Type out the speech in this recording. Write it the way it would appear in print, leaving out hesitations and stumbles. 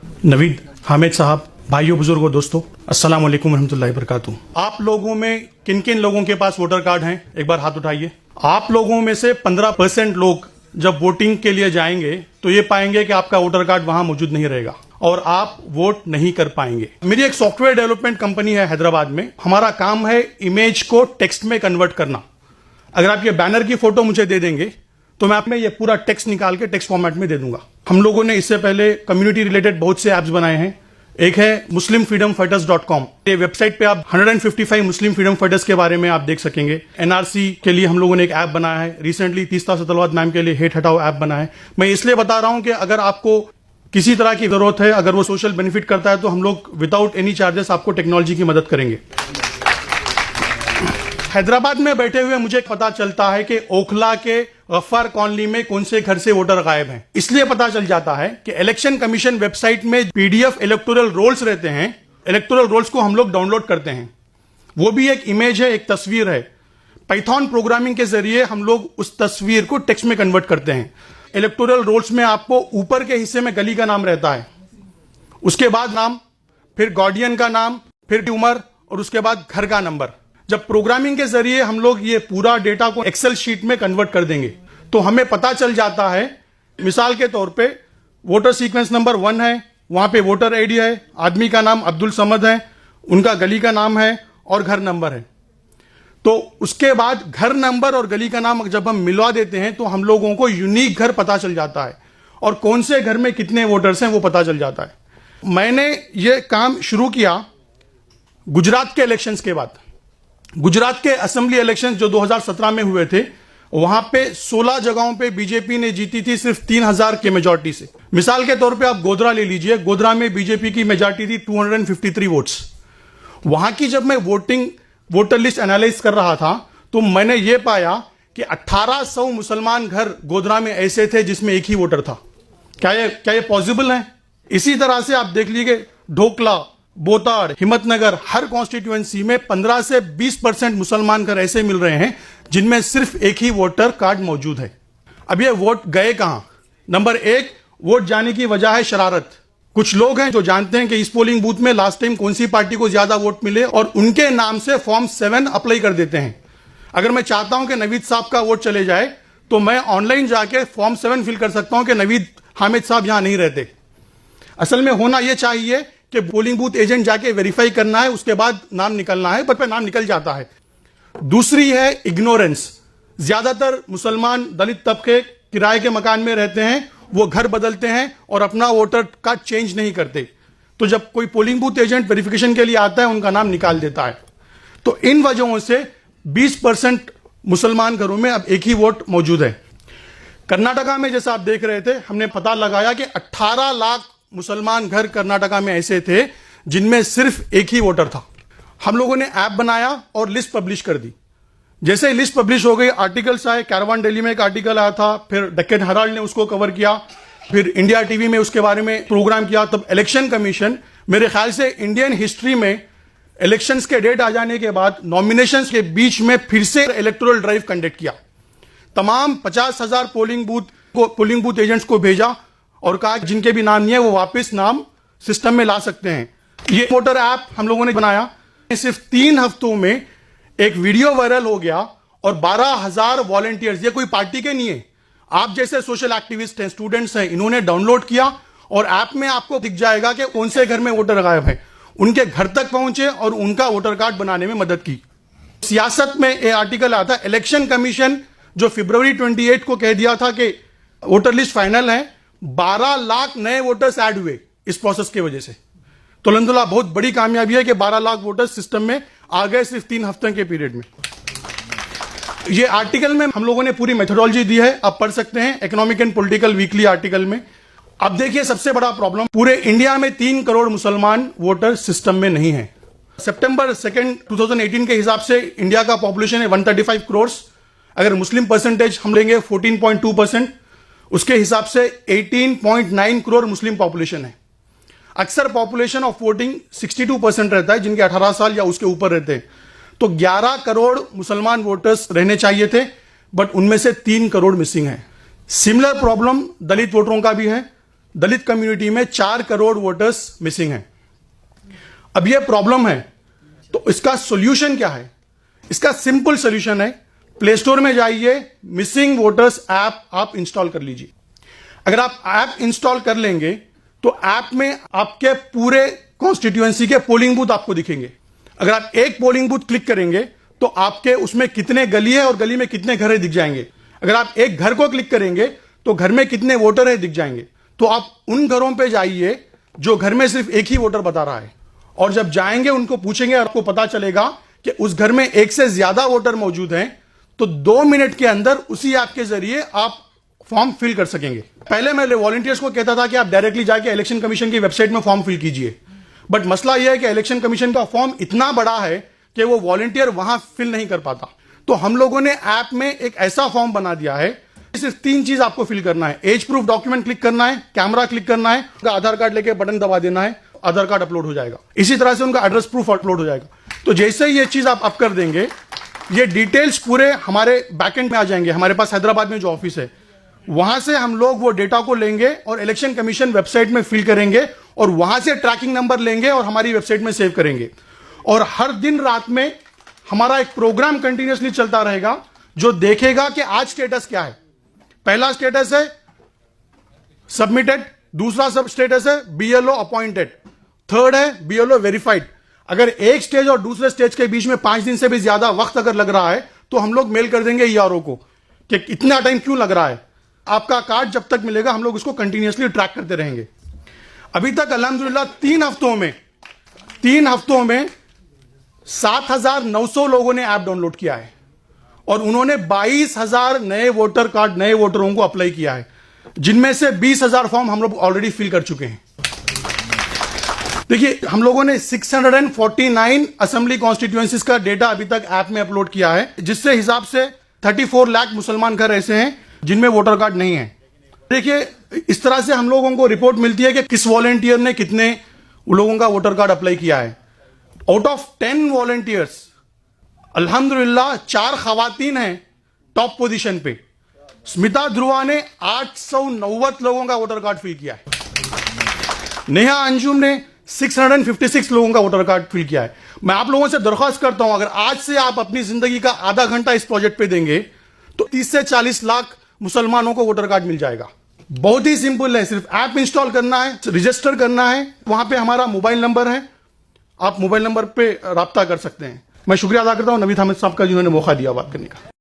नवीद हामिद साहब, भाइयों बुजुर्गों दोस्तों, अस्सलाम वालेकुम रहमतुल्लाहि वबरकातुहू। आप लोगों में किन किन लोगों के पास वोटर कार्ड हैं, एक बार हाथ उठाइए। आप लोगों में से 15% लोग जब वोटिंग के लिए जाएंगे तो ये पाएंगे कि आपका वोटर कार्ड वहां मौजूद नहीं रहेगा और आप वोट नहीं कर पाएंगे। मेरी एक सॉफ्टवेयर डेवलपमेंट कंपनी है हैदराबाद में। हमारा काम है इमेज को टेक्स्ट में कन्वर्ट करना। अगर आप ये बैनर की फोटो मुझे दे देंगे तो मैं आप में ये पूरा टेक्स्ट निकाल के टेक्स्ट फॉर्मेट में दे दूंगा। हम लोगों ने इससे पहले कम्युनिटी रिलेटेड बहुत से ऐप्स बनाए हैं। एक है muslimfreedomfighters.com। ये वेबसाइट पे आप 155 मुस्लिम फ्रीडम फाइटर्स के बारे में आप देख सकेंगे। एनआरसी के लिए हम लोगों ने एक ऐप बनाया है। रिसेंटली तीस्ता सतलवाद मैम के लिए हेट हटाओ ऐप बना है। मैं इसलिए बता रहा हूं कि अगर आपको किसी तरह की जरूरत है, अगर वो सोशल बेनिफिट करता है, तो हम लोग विदाउट एनी चार्जेस आपको टेक्नोलॉजी की मदद करेंगे। हैदराबाद में बैठे हुए मुझे पता चलता है कि ओखला के गफ्फार कॉलोनी में कौन से घर से वोटर गायब हैं। इसलिए पता चल जाता है कि इलेक्शन कमीशन वेबसाइट में पीडीएफ इलेक्टोरल रोल्स रहते हैं। इलेक्टोरल रोल्स को हम लोग डाउनलोड करते हैं। वो भी एक इमेज है, एक तस्वीर है। पाइथन प्रोग्रामिंग के जरिए हम लोग उस तस्वीर को टेक्स्ट में कन्वर्ट करते हैं। इलेक्टोरल रोल्स में आपको ऊपर के हिस्से में गली का नाम रहता है, उसके बाद नाम, फिर गार्डियन का नाम, फिर उम्र और उसके बाद घर का नंबर। जब प्रोग्रामिंग के जरिए हम लोग ये पूरा डेटा को एक्सेल शीट में कन्वर्ट कर देंगे तो हमें पता चल जाता है, मिसाल के तौर पे वोटर सीक्वेंस नंबर 1 है, वहां पे वोटर आईडी है, आदमी का नाम अब्दुल समद है, उनका गली का नाम है और घर नंबर है। तो उसके बाद घर नंबर और गली का नाम जब हम मिलवा देते हैं तो हम लोगों को यूनिक घर पता चल जाता है और कौन से घर में कितने वोटर्स हैं वो पता चल जाता है। मैंने ये काम शुरू किया गुजरात के इलेक्शंस के बाद। गुजरात के असेंबली इलेक्शंस जो 2017 में हुए थे, वहां पे 16 जगहों पे बीजेपी ने जीती थी सिर्फ 3000 के मेजॉरिटी से। मिसाल के तौर पे आप गोधरा ले लीजिए। गोधरा में बीजेपी की मेजॉरिटी थी 253 वोट्स। वहां की जब मैं वोटर लिस्ट एनालाइज कर रहा था तो मैंने ये पाया कि 1800 मुसलमान घर गोधरा में ऐसे थे जिसमें एक ही वोटर था। क्या ये पॉसिबल है? इसी तरह से आप देख लीजिए ढोकला, बोताड़, हिम्मतनगर, हर कॉन्स्टिट्यूएंसी में 15 से 20% मुसलमान घर ऐसे मिल रहे हैं जिनमें सिर्फ एक ही वोटर कार्ड मौजूद है। अब ये वोट गए कहां? नंबर 1, वोट जाने की वजह है शरारत। कुछ लोग हैं जो जानते हैं कि इस पोलिंग बूथ में लास्ट टाइम कौन सी पार्टी को ज्यादा वोट मिले और उनके नाम से फॉर्म 7 अप्लाई कर देते हैं। अगर मैं चाहता हूं कि नवीद साहब का वोट चले जाए तो मैं ऑनलाइन जाके फॉर्म 7 फिल कर सकता हूं कि नवीद हामिद साहब यहां नहीं रहते। असल में होना यह चाहिए कि पोलिंग बूथ एजेंट जाके वेरीफाई करना है, उसके बाद नाम निकलना है, पर नाम निकल जाता है। दूसरी है इग्नोरेंस। ज्यादातर मुसलमान दलित तबके किराए के मकान में रहते हैं, वो घर बदलते हैं और अपना वोटर कार्ड चेंज नहीं करते। तो जब कोई पोलिंग बूथ एजेंट वेरिफिकेशन के लिए आता है, उनका नाम निकाल देता है। तो इन वजहों से 20% मुसलमान घरों में अब एक ही वोट मौजूद है। कर्नाटका में जैसा आप देख रहे थे, हमने पता लगाया कि 18 लाख मुसलमान घर कर्नाटका में ऐसे थे जिनमें सिर्फ एक ही वोटर था। हम लोगों ने ऐप बनाया और लिस्ट पब्लिश कर दी। जैसे ही लिस्ट पब्लिश हो गई, आर्टिकल्स आए। कैरवान डेली में एक आर्टिकल आया था, फिर डेक्कन हेराल्ड ने उसको कवर किया, फिर इंडिया टीवी में उसके बारे में प्रोग्राम किया। तब इलेक्शन कमीशन, मेरे ख्याल से इंडियन हिस्ट्री में इलेक्शंस के डेट आ जाने के बाद नॉमिनेशंस के बीच में फिर से इलेक्टोरल ड्राइव कंडक्ट किया। तमाम 50,000 पोलिंग बूथ एजेंट्स को भेजा और कहा कि जिनके भी नाम नहीं है वो वापस नाम सिस्टम में ला सकते हैं। ये वोटर ऐप हम लोगों ने बनाया। सिर्फ 3 हफ्तों में एक वीडियो वायरल हो गया और 12,000 वॉलंटियर्स, ये कोई पार्टी के नहीं है, आप जैसे सोशल एक्टिविस्ट हैं, स्टूडेंट्स हैं, इन्होंने डाउनलोड किया और ऐप में आपको दिख जाएगा कि कौन से घर में वोटर गायब है। उनके घर तक पहुंचे और उनका वोटर कार्ड बनाने में मदद की। सियासत में ये आर्टिकल आता है, इलेक्शन कमीशन जो फरवरी 28 को कह दिया था कि वोटर लिस्ट फाइनल है, 12 लाख नए वोटर्स ऐड हुए इस प्रोसेस की वजह से। तो अल्हम्दुलिल्लाह बहुत बड़ी कामयाबी है कि 12 लाख वोटर्स सिस्टम में आ गए सिर्फ 3 हफ्ते के पीरियड में। ये आर्टिकल में हम लोगों ने पूरी मेथोडोलॉजी दी है, आप पढ़ सकते हैं economic and political weekly article में। अब देखिए सबसे बड़ा प्रॉब्लम, पूरे इंडिया में 3 करोड़ मुसलमान वोटर सिस्टम में नहीं है। सितंबर 2, 2018 के हिसाब से इंडिया का पॉपुलेशन है 135 करोड़। अगर मुस्लिम परसेंटेज हम लेंगे 14.2%, उसके हिसाब से 18.9 करोड़ मुस्लिम पॉपुलेशन है। अक्सर पॉपुलेशन ऑफ वोटिंग 62% रहता है, जिनके 18 साल या उसके ऊपर रहते हैं। तो 11 करोड़ मुसलमान वोटर्स रहने चाहिए थे, बट उनमें से 3 करोड़ मिसिंग है। सिमिलर प्रॉब्लम दलित वोटरों का भी है। दलित कम्युनिटी में 4 करोड़ वोटर्स मिसिंग हैं। अब यह प्रॉब्लम है, तो इसका सॉल्यूशन क्या है? इसका सिंपल सॉल्यूशन है, प्ले स्टोर में जाइए, मिसिंग वोटर्स ऐप आप इंस्टॉल कर लीजिए। अगर आप ऐप इंस्टॉल कर लेंगे तो ऐप में आपके पूरे कॉन्स्टिट्यूएंसी के पोलिंग बूथ आपको दिखेंगे। अगर आप एक पोलिंग बूथ क्लिक करेंगे तो आपके उसमें कितने गली है और गली में कितने घर है दिख जाएंगे। अगर आप एक घर को क्लिक करेंगे तो घर में कितने वोटर है दिख जाएंगे। तो आप उन घरों पे जाइए जो घर में सिर्फ एक ही वोटर बता रहा है, और जब जाएंगे उनको पूछेंगे, आपको पता चलेगा कि उस घर में एक से ज्यादा वोटर मौजूद हैं, तो 2 मिनट के अंदर उसी ऐप के जरिए आप फॉर्म फिल कर सकेंगे। पहले मैं वॉलंटियर्स को कहता था कि आप डायरेक्टली जाके इलेक्शन कमीशन की वेबसाइट में फॉर्म फिल कीजिए, बट मसला यह है कि इलेक्शन कमीशन का फॉर्म इतना बड़ा है कि वो वॉलंटियर वहां फिल नहीं कर पाता। तो हम लोगों ने ऐप में एक ऐसा फॉर्म बना दिया है, सिर्फ 3 चीज आपको फिल करना है। एज प्रूफ डॉक्यूमेंट क्लिक करना है, कैमरा क्लिक करना है, आधार कार्ड लेके बटन दबा देना है, आधार कार्ड अपलोड हो जाएगा। इसी तरह से उनका एड्रेस प्रूफ अपलोड हो जाएगा। तो जैसे ही ये चीज आप अप कर देंगे, ये डिटेल्स पूरे हमारे बैकएंड में आ जाएंगे। हमारे पास हैदराबाद में जो ऑफिस है, वहां से हम लोग वो डेटा को लेंगे और इलेक्शन कमीशन वेबसाइट में फिल करेंगे, और वहां से ट्रैकिंग नंबर लेंगे और हमारी वेबसाइट में सेव करेंगे। और हर दिन रात में हमारा एक प्रोग्राम कंटिन्यूअसली चलता रहेगा जो देखेगा कि आज स्टेटस क्या है। पहला स्टेटस है सबमिटेड, दूसरा सब स्टेटस है बीएलओ अपॉइंटेड, थर्ड है बीएलओ वेरीफाइड। अगर एक स्टेज और दूसरे स्टेज के बीच में 5 दिन से भी ज्यादा वक्त अगर लग रहा है तो हम लोग मेल कर देंगे ईआरओ को कि इतना टाइम क्यों लग रहा है। आपका कार्ड जब तक मिलेगा हम लोग उसको कंटिन्यूअसली ट्रैक करते रहेंगे। अभी तक अल्हम्दुलिल्लाह 3 हफ्तों में 7,900 लोगों ने ऐप डाउनलोड किया है और उन्होंने 22,000 नए वोटर कार्ड, नए वोटरों को अप्लाई किया है, जिनमें से 20,000 फॉर्म हम लोग ऑलरेडी फिल कर चुके हैं। देखिए, हम लोगों ने 649 असेंबली कॉन्स्टिट्यूएंसीज का डेटा अभी तक ऐप में अपलोड किया है, जिससे हिसाब से 34 लाख मुसलमान घर ऐसे हैं जिनमें वोटर कार्ड नहीं है। देखिए, इस तरह से हम लोगों को रिपोर्ट मिलती है कि किस वॉलंटियर ने कितने लोगों का वोटर कार्ड अप्लाई किया है। आउट ऑफ 10 वॉलंटियर्स अल्हम्दुलिल्लाह 4 खवातीन हैं टॉप पोजीशन पे। स्मिता ध्रुवा ने 890 लोगों का वोटर कार्ड फिल किया है। नेहा अंजुम ने 656 लोगों का वोटर कार्ड फिल किया है। मैं आप लोगों से दरख्वास्त करता हूं, अगर आज से आप अपनी जिंदगी का आधा घंटा इस प्रोजेक्ट पे देंगे तो 30 से 40 लाख मुसलमानों को वोटर कार्ड मिल जाएगा। बहुत ही सिंपल है, सिर्फ ऐप इंस्टॉल करना है, रजिस्टर करना है। वहां पे हमारा मोबाइल नंबर है, आप मोबाइल नंबर पे राब्ता कर सकते हैं। मैं शुक्रिया अदा करता हूं नवीद हामिद साहब का जिन्होंने मौका दिया बात करने का।